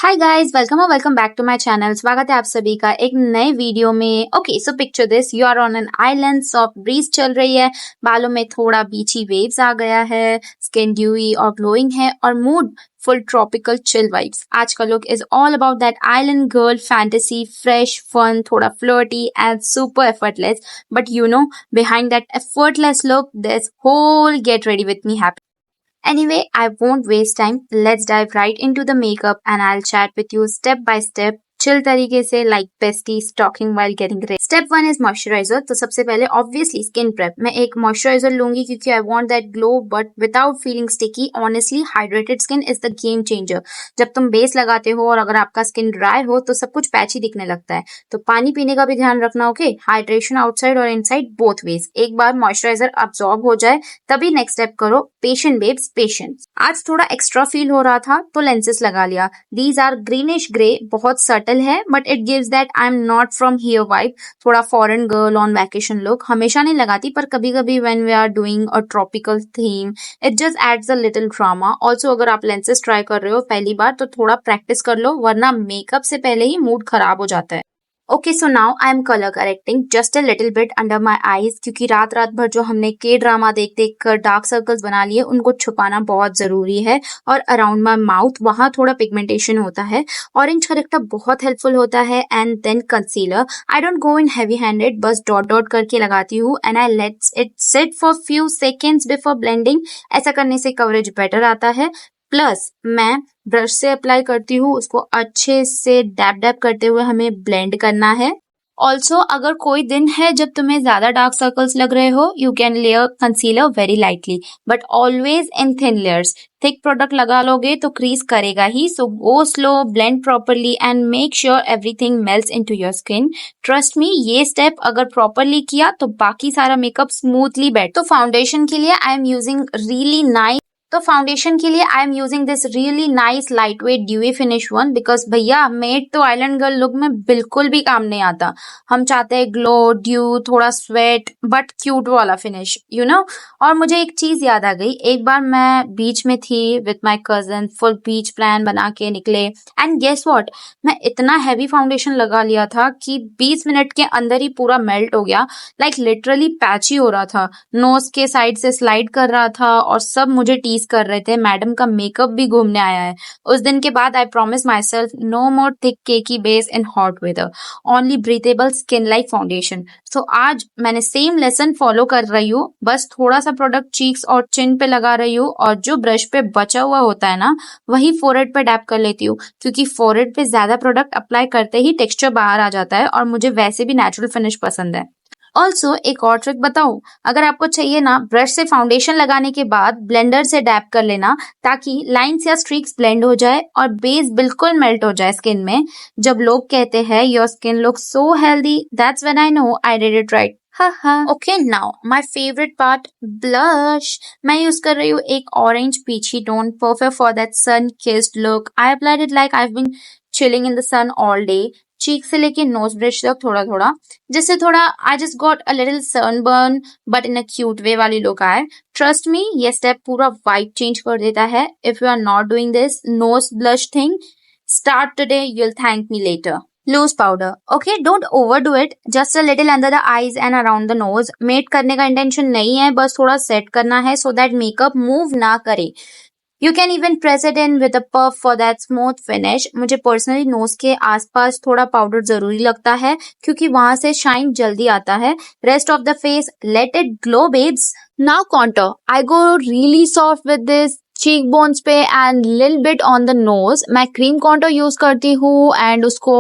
हाय guys, welcome और welcome back to my channel. स्वागत है आप सभी का एक नए वीडियो में। Okay, so picture this, you are on an island, soft breeze चल रही है, बालों में थोड़ा बीची वेव्स आ गया है, स्किन ड्यूई और ग्लोइंग है और mood full tropical chill vibes. आज का look is all about that island girl fantasy, fresh, fun, थोड़ा flirty and super effortless. But you know, behind that effortless look this whole get ready with me happy. Anyway, I won't waste time. Let's dive right into the makeup and I'll chat with you step by step, chill तरीके से, like besties talking while getting ready. Step 1 is moisturizer. तो सबसे पहले obviously skin prep. मैं एक moisturizer लूंगी क्योंकि I want that glow but without feeling sticky. Honestly, hydrated skin is the game changer. जब तुम बेस लगाते हो और अगर आपका स्किन ड्राई हो तो सब कुछ पैची दिखने लगता है। तो पानी पीने का भी ध्यान रखना, ओके? हाइड्रेशन आउटसाइड और इनसाइड बोथ वेज। एक बार मॉइस्चराइजर अब्सॉर्ब हो जाए तभी नेक्स्ट स्टेप करो। Patient babes, patience. आज थोड़ा एक्स्ट्रा फील हो रहा था तो लेंसेज लगा लिया। दीज आर ग्रीनिश ग्रे, बहुत सटल है but it gives that I am not from here vibe. थोड़ा foreign girl on vacation look. हमेशा नहीं लगाती पर कभी कभी when we are doing a tropical theme it just adds a little drama. Also अगर आप लेंसेज ट्राई कर रहे हो पहली बार तो थोड़ा प्रैक्टिस कर लो वरना मेकअप से पहले ही मूड खराब हो जाता है। Okay, so now I am colour correcting just a little bit under my eyes क्योंकि रात रात भर जो हमने के ड्रामा देख देख कर डार्क सर्कल्स बना लिए उनको छुपाना बहुत जरूरी है। और अराउंड माई माउथ वहां थोड़ा पिगमेंटेशन होता है। ऑरेंज करेक्टर बहुत हेल्पफुल होता है। And then concealer. I don't go in heavy handed, बस डॉट डॉट करके लगाती हूँ and I lets it sit for few seconds before blending. ऐसा करने से कवरेज बेटर आता है। प्लस मैं ब्रश से अप्लाई करती हूँ, उसको अच्छे से डैप डैप करते हुए हमें ब्लेंड करना है। ऑल्सो अगर कोई दिन है जब तुम्हें ज्यादा डार्क सर्कल्स लग रहे हो you can layer concealer very lightly but always in thin layers. Thick product लगा लोगे तो क्रीज करेगा ही, so go slow, blend properly and make sure everything melts into your skin. Trust me, ये step अगर प्रॉपरली किया तो बाकी सारा मेकअप स्मूथली बैठ। तो फाउंडेशन के लिए I am using this really nice light weight dewy finish one because भैया मेड तो आइलैंड गर्ल लुक में बिल्कुल भी काम नहीं आता। हम चाहते हैं ग्लो, ड्यू, थोड़ा स्वेट बट क्यूट वाला फिनिश, यू नो। और मुझे एक चीज याद आ गई, एक बार मैं बीच में थी with my cousin, full beach plan बना के निकले एंड गेस व्हाट, मैं इतना हैवी फाउंडेशन लगा लिया था कि 20 मिनट के अंदर ही पूरा मेल्ट हो गया। लाइक लिटरली पैची हो रहा था, नोज के साइड से स्लाइड कर रहा था और सब मुझे टीज कर रहे थे मैडम का मेकअप भी घूमने आया है। उस दिन के बाद I promise myself no more thick cakey base in hot weather, only breathable skin like foundation. So आज मैंने सेम लेसन फॉलो कर रही हूँ, बस थोड़ा सा प्रोडक्ट चीक्स और चिन पे लगा रही हूँ और जो ब्रश पे बचा हुआ होता है ना वही फोरहेड पे डैप कर लेती हूँ क्योंकि फोरहेड पे ज्यादा प्रोडक्ट अप्लाई करते ही टेक्सचर बाहर आ जाता है और मुझे वैसे भी नेचुरल फिनिश पसंद है। ऑल्सो एक और ट्रिक बताऊं, अगर आपको चाहिए ना ब्रश से फाउंडेशन लगाने के बाद ब्लेंडर से डैप कर लेना ताकि लाइंस या स्ट्रीक्स ब्लेंड हो जाए और बेस बिल्कुल मेल्ट हो जाए स्किन में। जब लोग कहते हैं your skin look so healthy, that's when I know I did it right. Okay, now my favourite part, blush. मैं यूज कर रही हूँ एक orange peachy tone, perfect for that sun kissed look. I applied it like I have been chilling in the sun all day. Cheek से लेके nose bridge तक थोड़ा थोड़ा, जिससे थोड़ा I just got a little sunburn but in a cute वे वाली look आए। Trust me, ये स्टेप पूरा वाइब चेंज कर देता है। If you are not doing this nose blush thing, start today, you will thank me later. Loose powder, okay, don't overdo it, just a little under the eyes and around the nose. Matte करने का intention नहीं है, बस थोड़ा set करना है so that makeup move ना करे। You can even press it in with a puff for that smooth finish. मुझे पर्सनली नोज के आसपास थोड़ा पाउडर जरूरी लगता है क्योंकि वहां से शाइन जल्दी आता है। Rest of the face, let it glow babes. Now contour. I go really soft with this cheek bones पे and little bit on the nose. मैं क्रीम कॉन्टोर यूज करती हूँ एंड उसको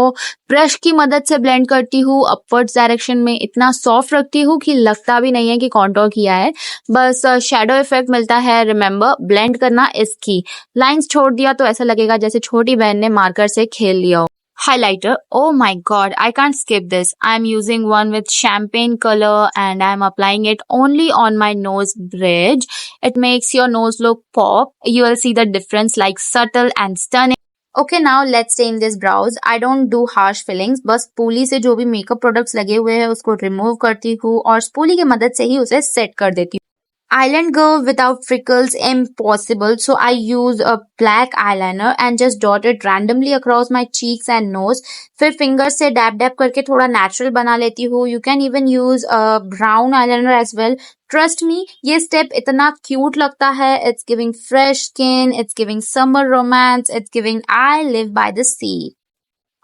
ब्रश की मदद से ब्लेंड करती हूँ अपवर्ड्स डायरेक्शन में। इतना सॉफ्ट रखती हूँ कि लगता भी नहीं है कि कॉन्टोर किया है, बस शेडो इफेक्ट मिलता है। रिमेम्बर, ब्लेंड करना इज की। लाइंस छोड़ दिया तो ऐसा लगेगा जैसे छोटी बहन ने मार्कर से खेल लिया हो। Highlighter, oh my god, I can't skip this. I'm using one with champagne color and I'm applying it only on my nose bridge. It makes your nose look pop. You will see the difference, like subtle and stunning. Okay, now let's tame this brows. I don't do harsh fillings. बस spoolie से जो भी makeup products लगे हुए हैं उसको remove करती हूँ और स्पूली की मदद से ही उसे सेट कर देती हूँ। Island girl without freckles impossible, so I use a black eyeliner and just dot it randomly across my cheeks and nose. फिर फिंगर से डैप डैप करके थोड़ा नेचुरल बना लेती हूँ. You can even use a brown eyeliner as well. Trust me, ये step इतना cute लगता है. It's giving fresh skin, it's giving summer romance, it's giving I live by the sea.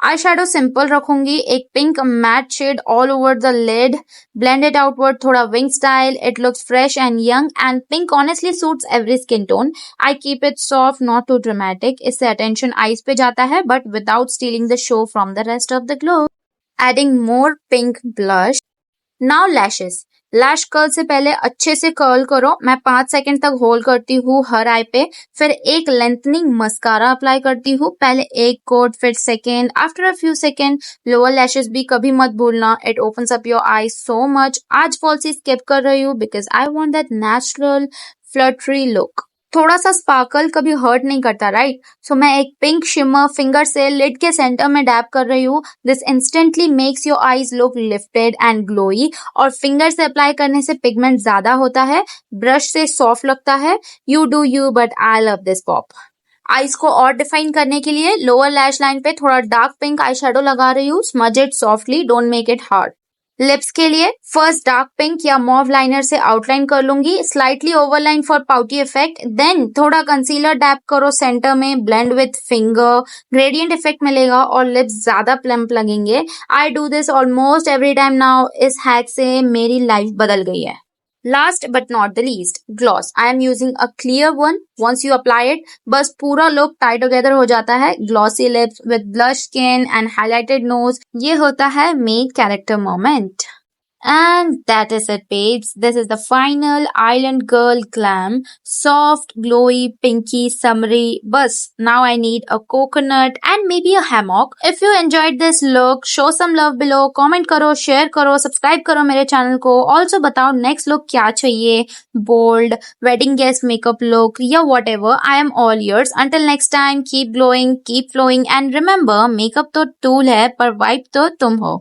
Eyeshadow simple रखूंगी. एक pink matte shade all over the lid. Blend it outward, थोड़ा wing style. It looks fresh and young and pink honestly suits every skin tone. I keep it soft, not too dramatic. इससे attention eyes पे जाता है but without stealing the show from the rest of the glow. Adding more pink blush. Now lashes. Lash curl से पहले अच्छे से curl करो. मैं 5 सेकंड तक होल्ड करती हूँ हर आई पे. फिर एक लेंथनिंग मस्कारा अप्लाई करती हूँ. पहले एक कोट, फिर second. After a few second lower lashes भी कभी मत भूलना. It opens up your eyes so much. आज फॉल्सी स्किप कर रही हूँ because I want that natural fluttery look. थोड़ा सा स्पार्कल कभी हर्ट नहीं करता, राइट? सो मैं एक पिंक शिमर फिंगर से लिड के सेंटर में डैप कर रही हूँ. This instantly makes your eyes look lifted and glowy. और फिंगर से अप्लाई करने से पिगमेंट ज्यादा होता है, ब्रश से सॉफ्ट लगता है. You do you but I love this pop. Eyes को और डिफाइन करने के लिए लोअर लैश लाइन पे थोड़ा डार्क पिंक आई शेडो लगा रही हूँ. Smudge it softly, don't make it hard. Lips के लिए फर्स्ट डार्क पिंक या मॉव लाइनर से आउटलाइन कर लूंगी. Slightly overline for pouty effect. Then थोड़ा कंसीलर डैप करो सेंटर में. Blend with finger, gradient effect मिलेगा और लिप्स ज्यादा प्लम्प लगेंगे. I do this almost every time now. इस हैक से मेरी लाइफ बदल गई है. Last but not the least, gloss. I am using a clear one. Once you apply it, बस पूरा look tie together हो जाता है. Glossy lips with blush skin and highlighted nose. ये होता है main character moment. And that is it, babes. This is the final Island Girl glam. Soft, glowy, pinky, summery. Bus. Now I need a coconut and maybe a hammock. If you enjoyed this look, show some love below. Comment करो, share करो, subscribe करो मेरे channel को. Also बताओ next look क्या चाहिए. Bold, wedding guest makeup look या whatever. I am all yours. Until next time, keep glowing, keep flowing and remember, makeup तो tool है पर vibe तो तुम हो.